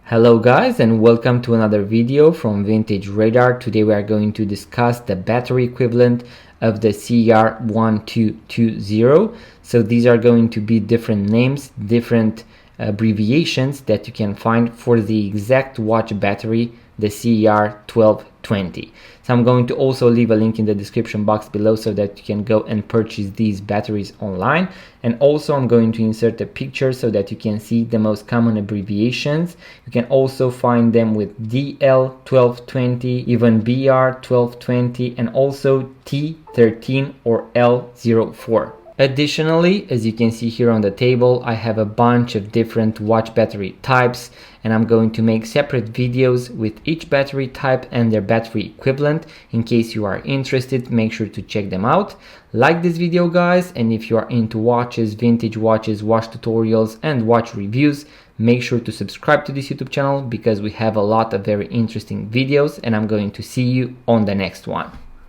Hello guys, and welcome to another video from Vintage Radar. Today we are going to discuss the battery equivalent of the CR1220. So these are going to be different names, different abbreviations that you can find for the exact watch battery, the CR1220. So I'm going to also leave a link in the description box below so that you can go and purchase these batteries online. And also I'm going to insert a picture so that you can see the most common abbreviations. You can also find them with DL1220, even BR1220, and also T13 or L04. Additionally, as you can see here on the table, I have a bunch of different watch battery types, and I'm going to make separate videos with each battery type and their battery equivalent. In case you are interested, make sure to check them out. Like this video guys, and if you are into watches, vintage watches, watch tutorials and watch reviews, make sure to subscribe to this YouTube channel because we have a lot of very interesting videos, and I'm going to see you on the next one.